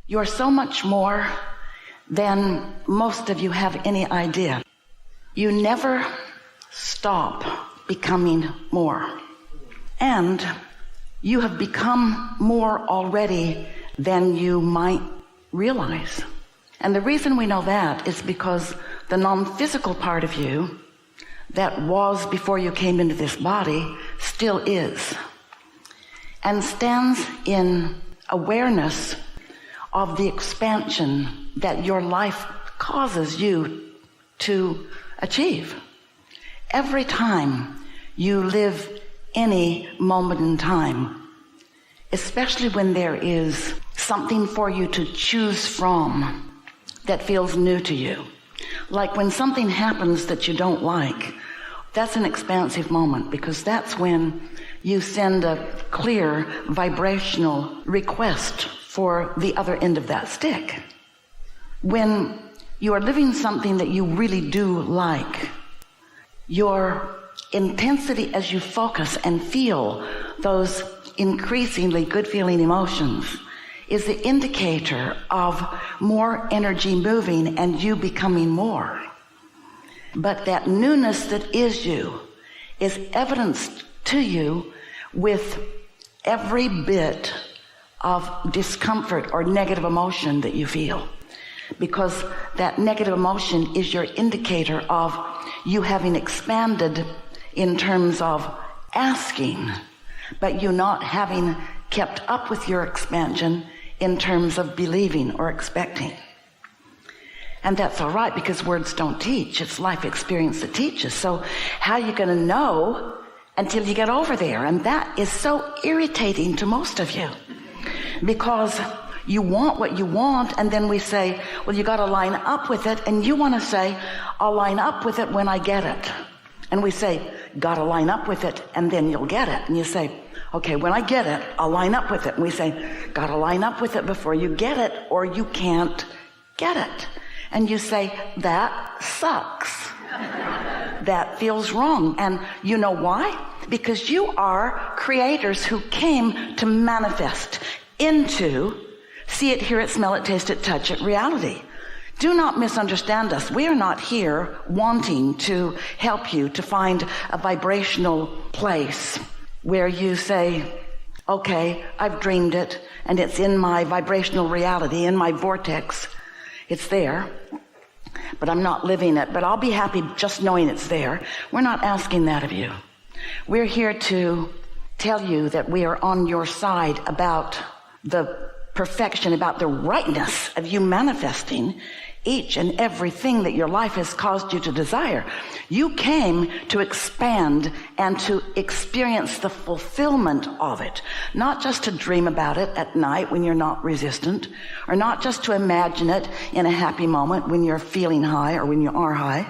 You're so much more than most of you have any idea. You never stop becoming more. And you have become more already than you might realize. And the reason we know that is because the non-physical part of you that was before you came into this body still is, and stands in awareness of the expansion that your life causes you to achieve. Every time you live any moment in time, especially when there is something for you to choose from that feels new to you, like when something happens that you don't like, that's an expansive moment, because that's when you send a clear vibrational request for the other end of that stick. When you are living something that you really do like, your intensity as you focus and feel those increasingly good feeling emotions is the indicator of more energy moving and you becoming more. But that newness that is you is evidenced to you with every bit of discomfort or negative emotion that you feel, because that negative emotion is your indicator of you having expanded in terms of asking, but you not having kept up with your expansion in terms of believing or expecting. And that's all right, because words don't teach. It's life experience that teaches. So how are you going to know until you get over there? And that is so irritating to most of you, because you want what you want, and then we say, well, you got to line up with it, and you want to say, I'll line up with it when I get it. And we say, got to line up with it, and then you'll get it. And you say, okay, when I get it, I'll line up with it. And we say, got to line up with it before you get it, or you can't get it. And you say, that sucks. That feels wrong. And you know why? Because you are creators who came to manifest into see it, hear it, smell it, taste it, touch it reality. Do not misunderstand us. We are not here wanting to help you to find a vibrational place where you say, okay, I've dreamed it and it's in my vibrational reality, in my vortex. It's there, but I'm not living it, but I'll be happy just knowing it's there. We're not asking that of you. We're here to tell you that we are on your side about the perfection, about the rightness of you manifesting each and everything that your life has caused you to desire. You came to expand and to experience the fulfillment of it, not just to dream about it at night when you're not resistant, or not just to imagine it in a happy moment when you're feeling high or when you are high.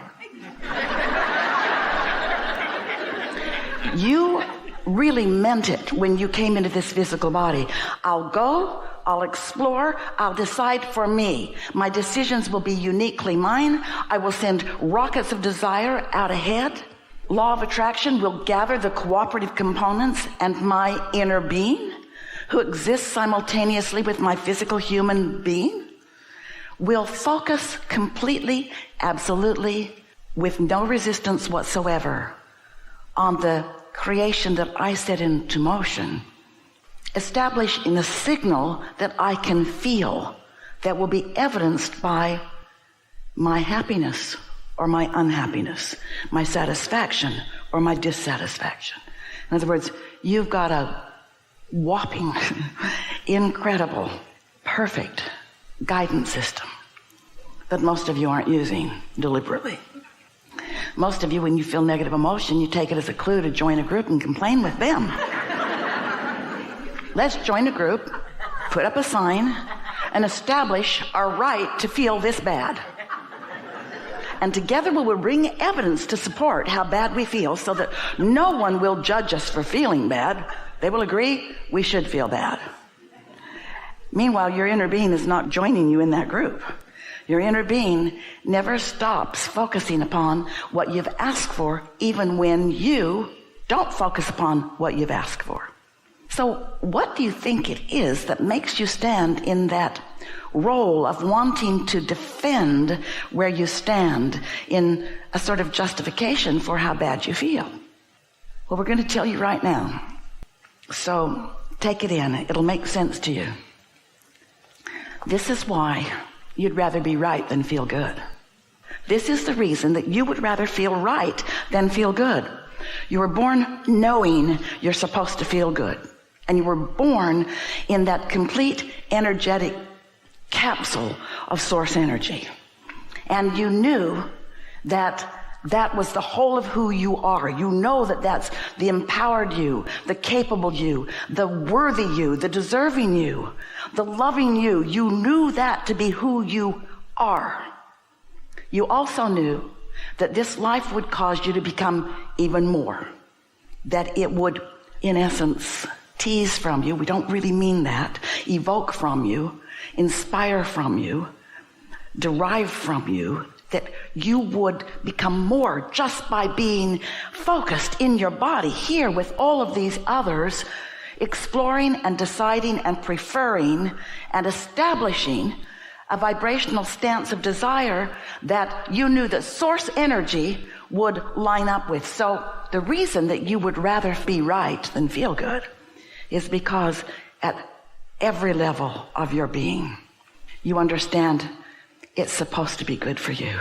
You really meant it when you came into this physical body. I'll go, I'll explore, I'll decide for me. My decisions will be uniquely mine. I will send rockets of desire out ahead. Law of attraction will gather the cooperative components, and my inner being, who exists simultaneously with my physical human being, will focus completely, absolutely, with no resistance whatsoever on the creation that I set into motion, establishing a signal that I can feel that will be evidenced by my happiness or my unhappiness, my satisfaction or my dissatisfaction. In other words, you've got a whopping, incredible, perfect guidance system that most of you aren't using deliberately. Most of you, when you feel negative emotion, you take it as a clue to join a group and complain with them. Let's join a group, put up a sign, and establish our right to feel this bad. And together we will bring evidence to support how bad we feel, so that no one will judge us for feeling bad. They will agree we should feel bad. Meanwhile, your inner being is not joining you in that group. Your inner being never stops focusing upon what you've asked for, even when you don't focus upon what you've asked for. So what do you think it is that makes you stand in that role of wanting to defend where you stand in a sort of justification for how bad you feel. Well, we're going to tell you right now. So take it in. It'll make sense to you. This is why you'd rather be right than feel good. This is the reason that you would rather feel right than feel good. You were born knowing you're supposed to feel good. And you were born in that complete energetic capsule of source energy. And you knew that that was the whole of who you are. You know that that's the empowered you, the capable you, the worthy you, the deserving you, the loving you. You knew that to be who you are. You also knew that this life would cause you to become even more. That it would, in essence, tease from you. We don't really mean that. Evoke from you, inspire from you, derive from you, that you would become more just by being focused in your body here with all of these others, exploring and deciding and preferring and establishing a vibrational stance of desire that you knew that source energy would line up with. So the reason that you would rather be right than feel good is because at every level of your being, you understand it's supposed to be good for you.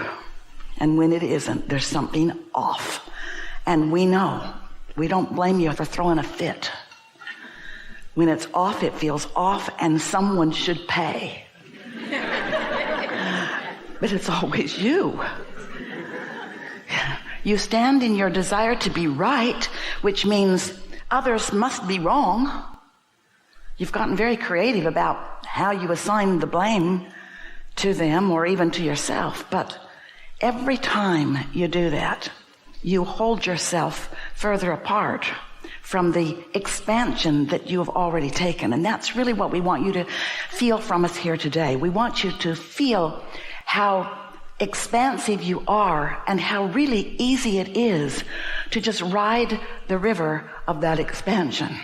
And when it isn't, there's something off. And we know. We don't blame you for throwing a fit. When it's off, it feels off, and someone should pay. But it's always you. You stand in your desire to be right, which means others must be wrong. You've gotten very creative about how you assign the blame to them or even to yourself. But every time you do that, you hold yourself further apart from the expansion that you have already taken. And that's really what we want you to feel from us here today. We want you to feel how expansive you are and how really easy it is to just ride the river of that expansion.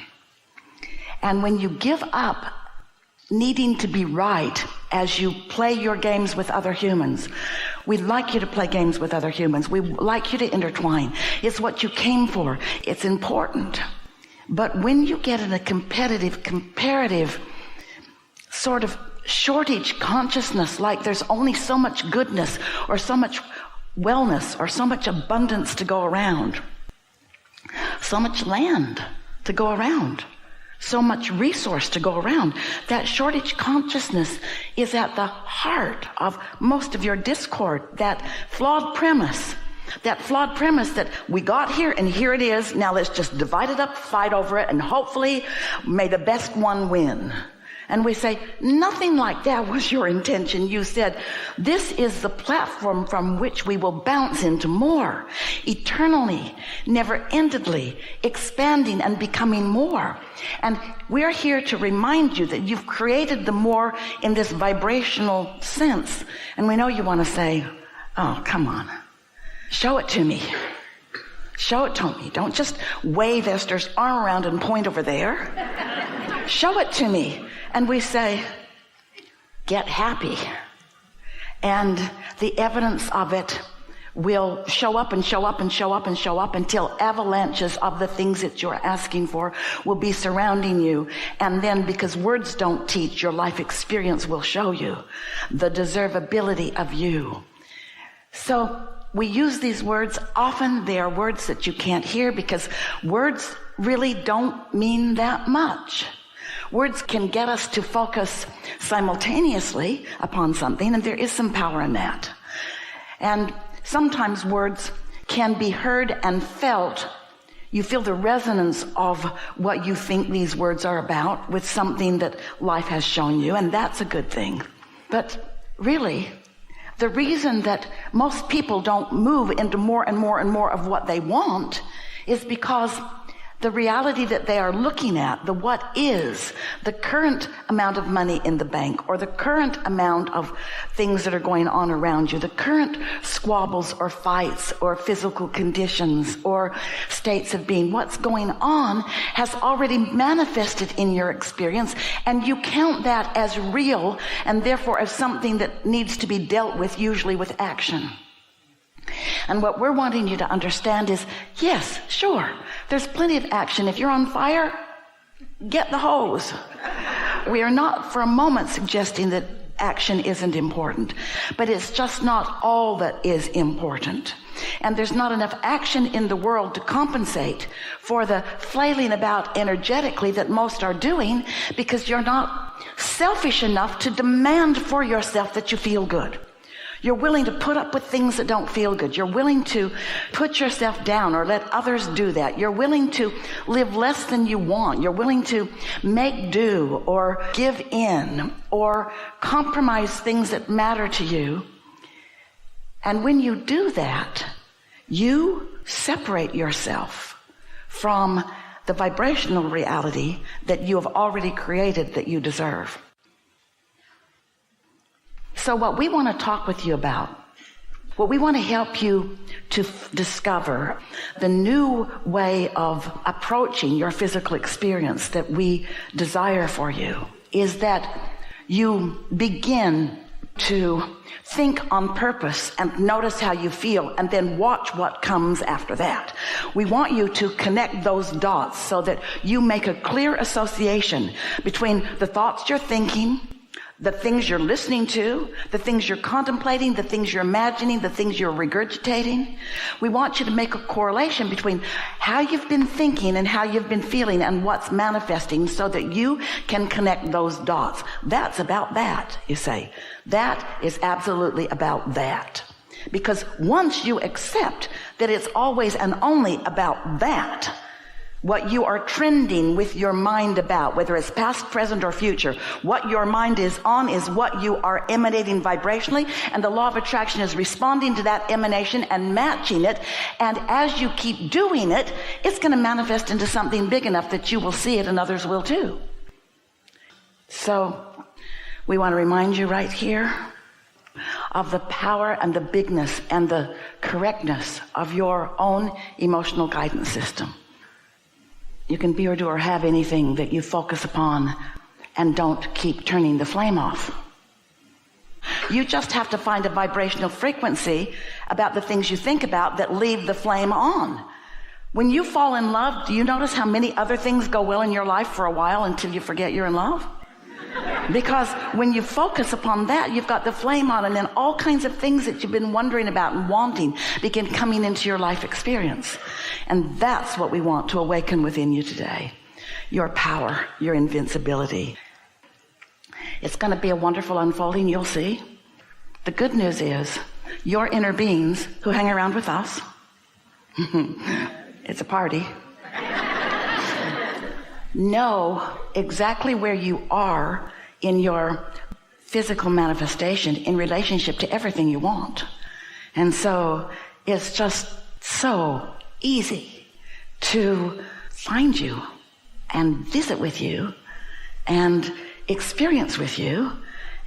And when you give up needing to be right as you play your games with other humans, we'd like you to play games with other humans. We'd like you to intertwine. It's what you came for. It's important. But when you get in a comparative sort of shortage consciousness, like there's only so much goodness or so much wellness or so much abundance to go around, so much land to go around, so much resource to go around, that shortage consciousness is at the heart of most of your discord, that flawed premise that we got here and here it is, now let's just divide it up, fight over it, and hopefully may the best one win. And we say, nothing like that was your intention. You said, this is the platform from which we will bounce into more, eternally, never-endedly, expanding and becoming more. And we're here to remind you that you've created the more in this vibrational sense. And we know you want to say, oh, come on, show it to me. Show it to me. Don't just wave Esther's arm around and point over there. Show it to me. And we say, get happy. And the evidence of it will show up and show up and show up and show up until avalanches of the things that you're asking for will be surrounding you. And then, because words don't teach, your life experience will show you the deservability of you. So we use these words. Often they are words that you can't hear because words really don't mean that much. Words can get us to focus simultaneously upon something, and there is some power in that. And sometimes words can be heard and felt. You feel the resonance of what you think these words are about with something that life has shown you, and that's a good thing. But really, the reason that most people don't move into more and more and more of what they want is because The reality that they are looking at, the what is, the current amount of money in the bank, or the current amount of things that are going on around you, the current squabbles or fights or physical conditions or states of being, what's going on has already manifested in your experience, and you count that as real and therefore as something that needs to be dealt with, usually with action. And what we're wanting you to understand is, yes, sure, there's plenty of action. If you're on fire, get the hose. We are not for a moment suggesting that action isn't important, but it's just not all that is important. And there's not enough action in the world to compensate for the flailing about energetically that most are doing, because you're not selfish enough to demand for yourself that you feel good. You're willing to put up with things that don't feel good. You're willing to put yourself down or let others do that. You're willing to live less than you want. You're willing to make do or give in or compromise things that matter to you. And when you do that, you separate yourself from the vibrational reality that you have already created that you deserve. So what we want to talk with you about, what we want to help you to discover, the new way of approaching your physical experience that we desire for you, is that you begin to think on purpose and notice how you feel, and then watch what comes after that. We want you to connect those dots so that you make a clear association between the thoughts you're thinking, the things you're listening to, the things you're contemplating, the things you're imagining, the things you're regurgitating. We want you to make a correlation between how you've been thinking and how you've been feeling and what's manifesting, so that you can connect those dots. That's about that, you say. That is absolutely about that. Because once you accept that it's always and only about that, what you are trending with your mind about, whether it's past, present, or future, what your mind is on is what you are emanating vibrationally, and the law of attraction is responding to that emanation and matching it. And as you keep doing it, it's going to manifest into something big enough that you will see it and others will too. So we want to remind you right here of the power and the bigness and the correctness of your own emotional guidance system. You can be or do or have anything that you focus upon, and don't keep turning the flame off. You just have to find a vibrational frequency about the things you think about that leave the flame on. When you fall in love, do you notice how many other things go well in your life for a while until you forget you're in love? Because when you focus upon that, you've got the flame on, and then all kinds of things that you've been wondering about and wanting begin coming into your life experience. And that's what we want to awaken within you today. Your power, your invincibility. It's going to be a wonderful unfolding, you'll see. The good news is, your inner beings who hang around with us, it's a party, know exactly where you are in your physical manifestation in relationship to everything you want. And so it's just so easy to find you and visit with you and experience with you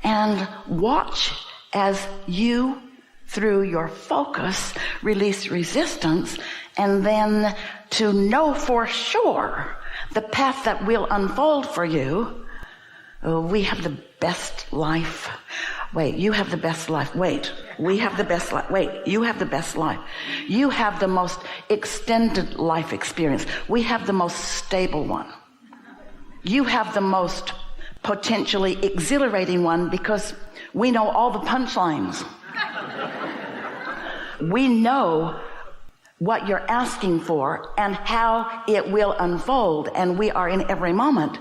and watch as you, through your focus, release resistance, and then to know for sure the path that will unfold for you. We have the best life. Wait, you have the best life. Wait, we have the best life. Wait, you have the best life. You have the most extended life experience. We have the most stable one. You have the most potentially exhilarating one, because we know all the punchlines. We know what you're asking for and how it will unfold, and we are in every moment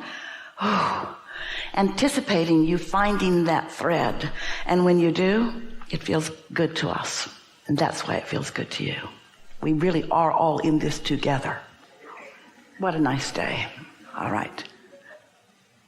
anticipating you finding that thread. And when you do, it feels good to us, and that's why it feels good to you. We really are all in this together. What a nice day. All right.